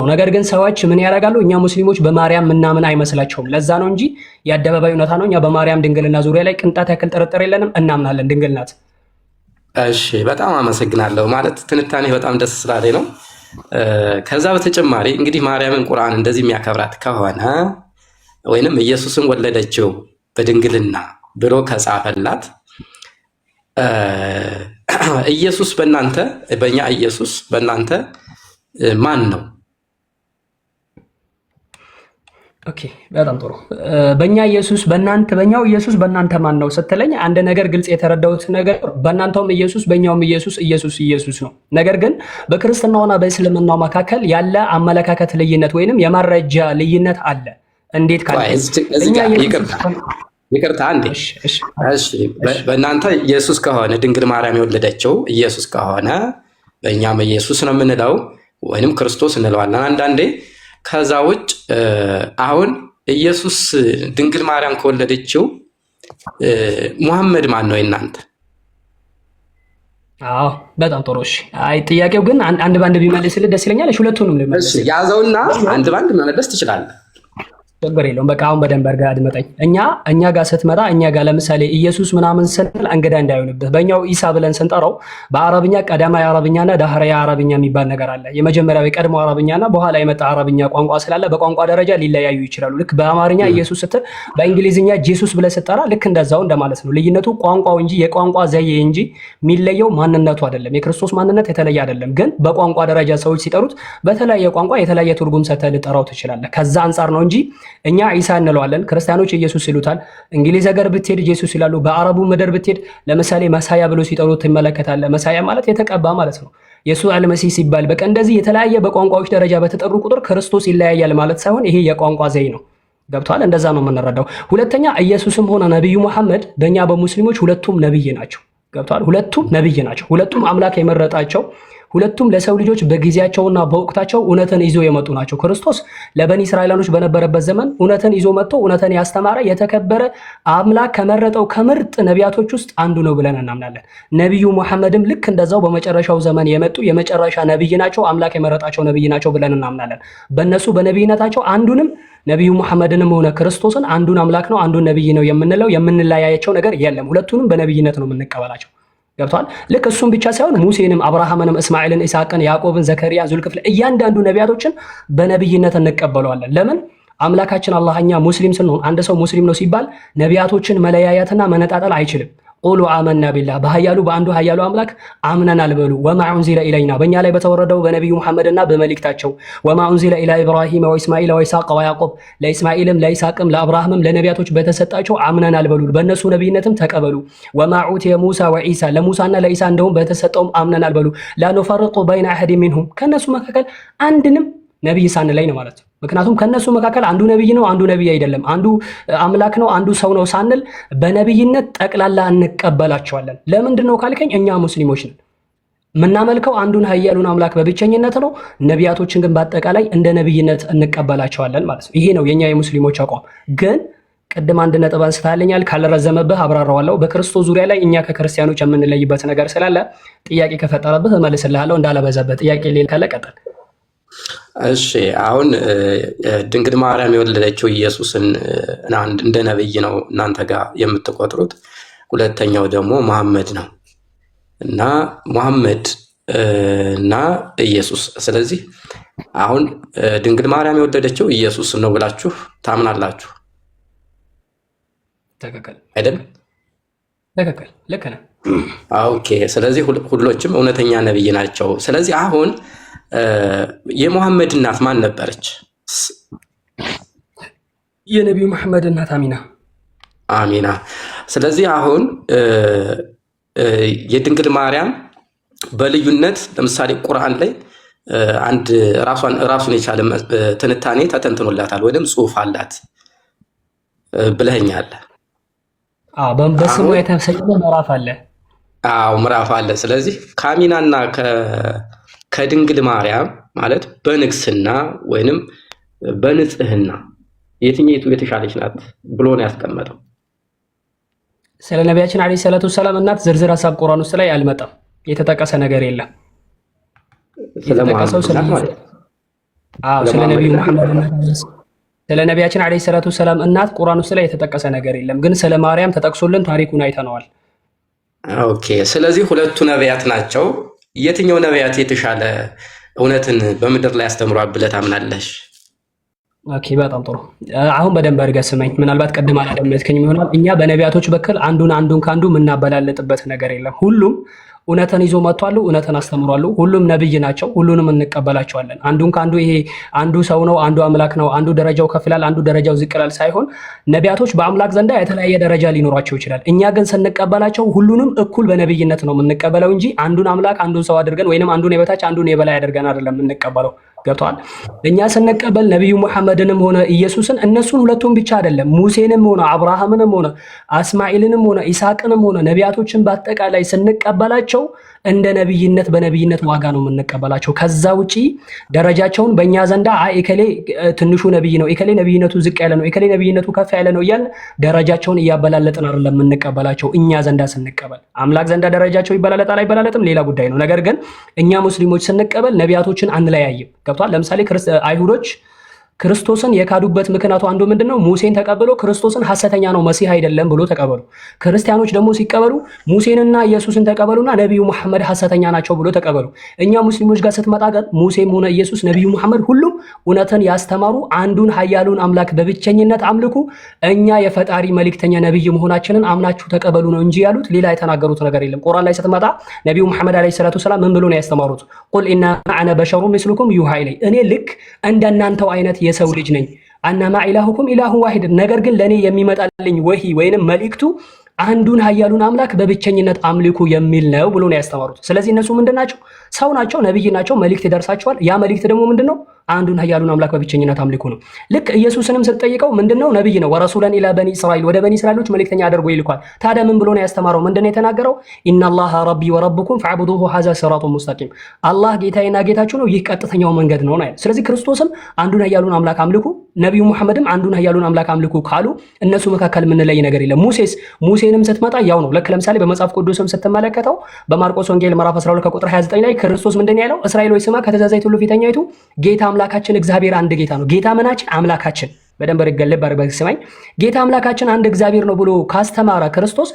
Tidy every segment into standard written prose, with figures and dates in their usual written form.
ነገር ግን ሰዎች ምን ያደርጋሉ? እኛ ሙስሊሞች በማርያም ምናምን አይመስላቸውም። ለዛ ነው እንጂ የአደባባይ እውነታ ነው። እኛ በማርያም ድንግልና ዙሪያ ላይ ቅንጣት ያክል ጥርጥር የለንም፣ እናምናለን ድንግል ናት። እሺ በጣም አመሰግናለሁ። ማለት ትንታኔ በጣም ደስ ስላለኝ ነው። ከዛ በተጨማሪ እንግዲህ ማርያምን ቁርአን እንደዚህ የሚያከብራት ከሆነ ወይንም ኢየሱስን ወለደችው በድንግልና ብሎ ከጻፈላት ኢየሱስ በእናንተ በእኛ ኢየሱስ በእናንተ ማን ነው? ኦኬ በጣም ጥሩ። በእኛ ኢየሱስ በእናንተ በእኛው ኢየሱስ በእናንተ ማን ነው ስትለኝ አንድ ነገር ግልጽ የተረዳሁት ነገር በእናንተውም ኢየሱስ በእኛውም ኢየሱስ ነው። ነገር ግን በክርስትናውና በእስልምናው መካከል ያለ አመለካከት ልዩነት ወይንም የመረጃ ልዩነት አለ። እንዴት ካለ ይቅርታ አንዴ። እሺ በእናንተ ኢየሱስ ከሆነ ድንግል ማርያም የወለደችው ኢየሱስ ከሆነ በእኛም ኢየሱስ ነው የምንለው ወይንም ክርስቶስ እንለዋለን አንዳንዴ። ከዛ ውጭ አሁን ኢየሱስ ድንግል ማርያም ከወለደችው ሙሐመድ ማን ነው እናንተ? አዎ በጣም ጥሩ። እሺ አይ ጥያቄው ግን አንድ ባንድ ቢመልስልህ ደስ ይለኛል። እሺ ሁለቱንም ልመልስ። እሺ ያዘውና አንድ ባንድ መመለስ ትችላለህ። ችግር የለውም። በቃ አሁን በደንብ አድርገህ አድመጠኝ። እኛ ጋር ስትመጣ እኛ ጋር ለምሳሌ ኢየሱስ ምናምን ስንል እንግዳ እንዳይሆንብህ በእኛው ኢሳ ብለን ስንጠራው በአረብኛ ቀዳማዊ አረብኛና ዳህራዊ አረብኛ የሚባል ነገር አለ። የመጀመሪያው የቀድሞ አረብኛና በኋላ የመጣ አረብኛ ቋንቋ ስላለ በቋንቋ ደረጃ ሊለያዩ ይችላሉ። ልክ በአማርኛ ኢየሱስ ስትል በእንግሊዝኛ ጄሱስ ብለህ ስትጠራ ልክ እንደዛው እንደማለት ነው። ልዩነቱ ቋንቋው እንጂ የቋንቋ ዘዬ እንጂ የሚለየው ማንነቱ አይደለም። የክርስቶስ ማንነት የተለየ አይደለም። ግን በቋንቋ ደረጃ ሰዎች ሲጠሩት በተለያየ ቋንቋ የተለያየ ትርጉም ሰጥተህ ልጠራው ትችላለህ። ከዛ አንጻር ነው እንጂ እኛ ኢሳ እንለዋለን፣ ክርስቲያኖች ኢየሱስ ይሉታል። እንግሊዝ ሀገር ብትሄድ ኢየሱስ ይላሉ። በአረቡ ምድር ብትሄድ ለምሳሌ መሳያ ብሎ ሲጠሩት ትመለከታለህ። መሳያ ማለት የተቀባ ማለት ነው። ኢየሱስ አልመሲህ ሲባል በቃ እንደዚህ የተለያየ በቋንቋዎች ደረጃ በተጠሩ ቁጥር ክርስቶስ ይለያያል ማለት ሳይሆን ይሄ የቋንቋ ዘይ ነው። ገብቷል? እንደዛ ነው የምንረዳው። ሁለተኛ ኢየሱስም ሆነ ነብዩ መሐመድ በእኛ በሙስሊሞች ሁለቱም ነብይ ናቸው። ገብቷል? ሁለቱም ነብይ ናቸው። ሁለቱም አምላክ የመረጣቸው ሁለቱም ለሰው ልጆች በጊዜያቸውና በወቅታቸው እውነትን ይዞ የመጡ ናቸው። ክርስቶስ ለበኒ እስራኤላኖች በነበረበት ዘመን እውነትን ይዞ መጥቶ እውነትን ያስተማረ የተከበረ አምላክ ከመረጠው ከምርጥ ነቢያቶች ውስጥ አንዱ ነው ብለን እናምናለን። ነቢዩ ሙሐመድም ልክ እንደዛው በመጨረሻው ዘመን የመጡ የመጨረሻ ነቢይ ናቸው፣ አምላክ የመረጣቸው ነቢይ ናቸው ብለን እናምናለን። በእነሱ በነቢይነታቸው አንዱንም ነቢዩ ሙሐመድንም ሆነ ክርስቶስን አንዱን አምላክ ነው አንዱን ነቢይ ነው የምንለው የምንለያያቸው ነገር የለም። ሁለቱንም በነቢይነት ነው የምንቀበላቸው። ገብቷል? ልክ እሱም ብቻ ሳይሆን ሙሴንም፣ አብርሃምንም፣ እስማኤልን፣ ኢስሐቅን፣ ያዕቆብን፣ ዘከሪያ፣ ዙልክፍል እያንዳንዱ ነቢያቶችን በነቢይነት እንቀበለዋለን። ለምን? አምላካችን አላህ እኛ ሙስሊም ስንሆን አንድ ሰው ሙስሊም ነው ሲባል ነቢያቶችን መለያየትና መነጣጠል አይችልም። ቁሉ አመና ቢላህ በኃያሉ በአንዱ ኃያሉ አምላክ አምነናል በሉ። ወማ ኡንዚለ ኢለይና በእኛ ላይ በተወረደው በነቢዩ ሙሐመድና በመልእክታቸው ወማ ኡንዚለ ኢላ ኢብራሂም ወኢስማኤል ወኢስሐቅ ወያዕቆብ ለኢስማኤልም ለኢስሐቅም ለአብርሃምም ለነቢያቶች በተሰጣቸው አምነናል በሉ። በእነሱ ነቢይነትም ተቀበሉ። ወማ ኡቲየ ሙሳ ወኢሳ ለሙሳና ለኢሳ እንደውም በተሰጠውም አምነናል በሉ። ላኑፈርቁ በይነ አሐድ ሚንሁም ከእነሱ መካከል አንድንም ነቢይ ሳንለይ ነው ማለት ነው። ምክንያቱም ከነሱ መካከል አንዱ ነቢይ ነው፣ አንዱ ነቢይ አይደለም፣ አንዱ አምላክ ነው፣ አንዱ ሰው ነው ሳንል በነቢይነት ጠቅላላ እንቀበላቸዋለን። ለምንድን ነው ካልከኝ እኛ ሙስሊሞች ነን። የምናመልከው አንዱን ኃያሉን አምላክ በብቸኝነት ነው። ነቢያቶችን ግን በአጠቃላይ እንደ ነቢይነት እንቀበላቸዋለን ማለት ነው። ይሄ ነው የኛ የሙስሊሞች አቋም። ግን ቅድም አንድ ነጥብ አንስታለኛል፣ ካልረዘመብህ አብራራዋለሁ። በክርስቶስ ዙሪያ ላይ እኛ ከክርስቲያኖች የምንለይበት ነገር ስላለ ጥያቄ ከፈጠረብህ እመልስልሃለሁ። እንዳለበዛበት ጥያቄ ሌላ ካለ ቀጥል። እሺ አሁን ድንግል ማርያም የወለደችው ኢየሱስን እንደ ነብይ ነው እናንተ ጋር የምትቆጥሩት። ሁለተኛው ደግሞ መሐመድ ነው እና መሐመድ እና ኢየሱስ። ስለዚህ አሁን ድንግል ማርያም የወለደችው ኢየሱስ ነው ብላችሁ ታምናላችሁ? ትክክል አይደል? ትክክል፣ ልክ ነህ። ኦኬ። ስለዚህ ሁሎችም እውነተኛ ነብይ ናቸው። ስለዚህ አሁን የሙሐመድ እናት ማን ነበረች? የነቢዩ መሐመድ እናት አሚና። ስለዚህ አሁን የድንግል ማርያም በልዩነት ለምሳሌ ቁርአን ላይ አንድ ራሱን የቻለ ትንታኔ ተተንትኖላታል ወይም ጽሑፍ አላት ብለኸኛል። በስሙ የተሰየመ ምዕራፍ አለ። ምዕራፍ አለ። ስለዚህ ከአሚናና ከድንግል ማርያም ማለት በንግስና ወይንም በንጽህና የትኛይቱ የተሻለች ናት ብሎ ነው ያስቀመጠው? ስለ ነቢያችን አለይሂ ሰላቱ ሰላም እናት ዝርዝር ሐሳብ ቁርአን ውስጥ ላይ አልመጣም። የተጠቀሰ ነገር የለም። የተጠቀሰው ስለ ነብዩ መሐመድ ስለ ነቢያችን አለይሂ ሰላቱ ሰላም እናት ቁርአን ውስጥ ላይ የተጠቀሰ ነገር የለም፣ ግን ስለ ማርያም ተጠቅሶልን ታሪኩን አይተነዋል። ኦኬ፣ ስለዚህ ሁለቱ ነቢያት ናቸው። የትኛው ነቢያት የተሻለ እውነትን በምድር ላይ ያስተምሯል ብለህ ታምናለሽ? ኦኬ፣ በጣም ጥሩ። አሁን በደንብ አድርገህ ስመኝ። ምናልባት ቀድም አላደመጥከኝም ይሆናል። እኛ በነቢያቶች በኩል አንዱን ከአንዱ የምናበላለጥበት ነገር የለም። ሁሉም እውነትን ይዞ መጥቷሉ፣ እውነትን አስተምሯሉ። ሁሉም ነብይ ናቸው፣ ሁሉንም እንቀበላቸዋለን። አንዱን ከአንዱ ይሄ አንዱ ሰው ነው፣ አንዱ አምላክ ነው፣ አንዱ ደረጃው ከፍ ይላል፣ አንዱ ደረጃው ዝቅ ይላል ሳይሆን ነቢያቶች በአምላክ ዘንዳ የተለያየ ደረጃ ሊኖራቸው ይችላል። እኛ ግን ስንቀበላቸው ሁሉንም እኩል በነብይነት ነው የምንቀበለው እንጂ አንዱን አምላክ አንዱን ሰው አድርገን ወይንም አንዱን የበታች አንዱን የበላይ አድርገን አይደለም የምንቀበለው። ገብቷል? እኛ ስንቀበል ነብዩ መሐመድንም ሆነ ኢየሱስን እነሱን ሁለቱም ብቻ አይደለም ሙሴንም ሆነ አብርሃምንም ሆነ እስማኤልንም ሆነ ኢሳቅንም ሆነ ነቢያቶችን በአጠቃላይ ስንቀበላቸው እንደ ነብይነት በነብይነት ዋጋ ነው የምንቀበላቸው። ከዛ ውጪ ደረጃቸውን በእኛ ዘንዳ እከሌ ትንሹ ነብይ ነው፣ እከሌ ነብይነቱ ዝቅ ያለ ነው፣ እከሌ ነብይነቱ ከፍ ያለ ነው እያልን ደረጃቸውን እያበላለጥን አይደለም የምንቀበላቸው። እኛ ዘንዳ ስንቀበል አምላክ ዘንዳ ደረጃቸው ይበላለጣል አይበላለጥም ሌላ ጉዳይ ነው። ነገር ግን እኛ ሙስሊሞች ስንቀበል ነቢያቶችን አንለያይም። ገብቷል? ለምሳሌ አይሁዶች ክርስቶስን የካዱበት ምክንያቱ አንዱ ምንድነው? ሙሴን ተቀበሉ ክርስቶስን ሐሰተኛ ነው መሲህ አይደለም ብሎ ተቀበሉ። ክርስቲያኖች ደግሞ ሲቀበሉ ሙሴንና ኢየሱስን ተቀበሉና ነብዩ መሐመድ ሐሰተኛ ናቸው ብሎ ተቀበሉ። እኛ ሙስሊሞች ጋር ስትመጣ ግን ሙሴም ሆነ ኢየሱስ ነብዩ መሐመድ ሁሉም እውነትን ያስተማሩ አንዱን ኃያሉን አምላክ በብቸኝነት አምልኩ፣ እኛ የፈጣሪ መልእክተኛ ነብይ መሆናችንን አምናችሁ ተቀበሉ ነው እንጂ ያሉት ሌላ የተናገሩት ነገር የለም። ቁርአን ላይ ስትመጣ ነብዩ መሐመድ አለይሂ ሰላቱ ሰላም ምን ብሎ ነው ያስተማሩት? ቁል ኢና አነ በሸሩ ምስሉኩም ዩሃ ኢለይ፣ እኔ ልክ እንደናንተው አይነት የሰው ልጅ ነኝ። አናማ ኢላሁኩም ኢላሁ ዋሂድ፣ ነገር ግን ለኔ የሚመጣልኝ ወሂ ወይንም መልእክቱ አንዱን ኃያሉን አምላክ በብቸኝነት አምልኩ የሚል ነው ብሎ ነው ያስተማሩት። ስለዚህ እነሱ ምንድናቸው? ሰው ናቸው፣ ነብይ ናቸው፣ መልእክት ይደርሳቸዋል። ያ መልእክት ደግሞ ምንድነው? አንዱን ኃያሉን አምላክ በብቸኝነት አምልኩ ነው። ልክ ኢየሱስንም ስትጠይቀው ምንድነው? ነብይ ነው። ወረሱለን ኢላ በኒ እስራኤል፣ ወደ በኒ እስራኤሎች መልእክተኛ አድርጎ ይልኳል። ታዲያ ምን ብሎ ነው ያስተማረው? ምንድነው የተናገረው? ኢነላሃ ረቢ ወረብኩም ፈዕቡዱሁ ሀዛ ሲራጡን ሙስተቂም፣ አላህ ጌታዬና ጌታችሁ ነው፣ ይህ ቀጥተኛው መንገድ ነው ነው። ስለዚህ ክርስቶስም አንዱን ኃያሉን አምላክ አምልኩ፣ ነብዩ መሐመድም አንዱን ኃያሉን አምላክ አምልኩ ካሉ እነሱ መካከል የምንለይ ነገር የለም። ሙሴንም ስትመጣ ያው ነው። ልክ ለምሳሌ በመጽሐፍ ቅዱስም ስትመለከተው በማርቆስ ወንጌል ምዕራፍ 12 ከቁጥር 29 ላይ ክርስቶስ ምንድነው ያለው? እስራኤል ሆይ ስማ ከተዛዛይቱ ሁሉ ፊተኛይቱ ጌታ አምላካችን እግዚአብሔር አንድ ጌታ ነው። ጌታ ምናችን? አምላካችን። በደንብ ይገለብ አርበክ ስማኝ። ጌታ አምላካችን አንድ እግዚአብሔር ነው ብሎ ካስተማረ ክርስቶስ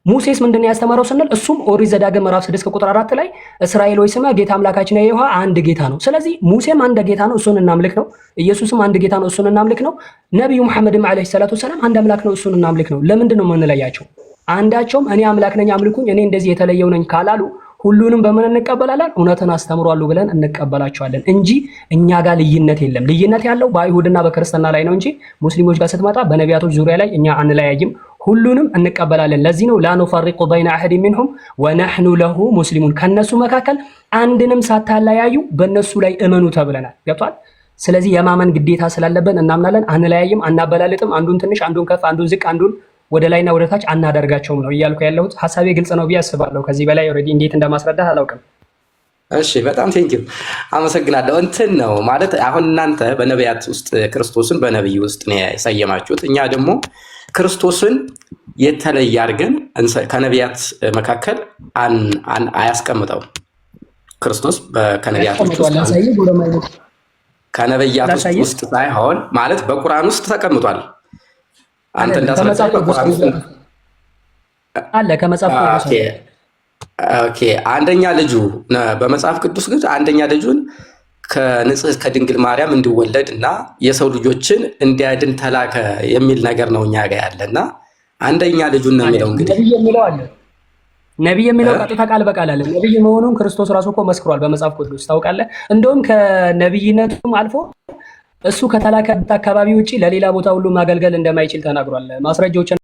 ሙሴስ ምንድነው ያስተማረው ስንል እሱም ኦሪት ዘዳግም ምዕራፍ 6 ቁጥር 4 ላይ እስራኤል ሆይ ስማ ጌታ አምላካችን የይሖዋ አንድ ጌታ ነው። ስለዚህ ሙሴም አንድ ጌታ ነው እሱን እናምልክ ነው። ኢየሱስም አንድ ጌታ ነው እሱን እናምልክ ነው። ነብዩ መሐመድም አለይሂ ሰላቱ ሰላም አንድ አምላክ ነው እሱን እናምልክ ነው። ለምንድን ነው የምንለያቸው? አንዳቸውም እኔ አምላክ ነኝ አምልኩኝ፣ እኔ እንደዚህ የተለየው ነኝ ካላሉ ሁሉንም በምን እንቀበላለን? እውነትን አስተምሯሉ ብለን እንቀበላቸዋለን እንጂ እኛ ጋር ልዩነት የለም። ልዩነት ያለው በአይሁድና በክርስትና ላይ ነው እንጂ ሙስሊሞች ጋር ስትመጣ በነቢያቶች ዙሪያ ላይ እኛ አንለያይም፣ ሁሉንም እንቀበላለን። ለዚህ ነው ላ ኑፈሪቁ በይነ አሐድ ሚንሁም ወነሕኑ ለሁ ሙስሊሙን፣ ከነሱ መካከል አንድንም ሳታለያዩ በእነሱ ላይ እመኑ ተብለናል። ገብቷል? ስለዚህ የማመን ግዴታ ስላለብን እናምናለን፣ አንለያይም፣ አናበላልጥም። አንዱን ትንሽ፣ አንዱን ከፍ፣ አንዱን ዝቅ፣ አንዱን ወደ ላይና ወደ ታች አናደርጋቸውም ነው እያልኩ ያለሁት። ሐሳቤ ግልጽ ነው ብዬ አስባለሁ። ከዚህ በላይ ኦልሬዲ እንዴት እንደማስረዳት አላውቅም። እሺ፣ በጣም ቴንኪው አመሰግናለሁ። እንትን ነው ማለት አሁን እናንተ በነቢያት ውስጥ ክርስቶስን በነቢይ ውስጥ ነው የሰየማችሁት። እኛ ደግሞ ክርስቶስን የተለየ አድርገን ከነቢያት መካከል አያስቀምጠው። ክርስቶስ ከነቢያት ውስጥ ሳይሆን ማለት በቁርአን ውስጥ ተቀምጧል። አንተ እንዳስረዳኸው በቁርአን ውስጥ አለ ከመጽሐፍ ቅዱስ። ኦኬ፣ አንደኛ ልጁ በመጽሐፍ ቅዱስ ግን አንደኛ ልጁን ከንጽሕት ከድንግል ማርያም እንዲወለድ እና የሰው ልጆችን እንዲያድን ተላከ የሚል ነገር ነው እኛ ጋር ያለና አንደኛ ልጁን ነው የሚለው። እንግዲህ ነብይ የሚለው ቀጥታ ቃል በቃል አለ። ነብይ መሆኑን ክርስቶስ ራሱ እኮ መስክሯል በመጽሐፍ ቅዱስ ታውቃለህ። እንደውም ከነብይነቱም አልፎ እሱ ከተላከበት አካባቢ ውጪ ለሌላ ቦታ ሁሉ ማገልገል እንደማይችል ተናግሯል። ማስረጃዎች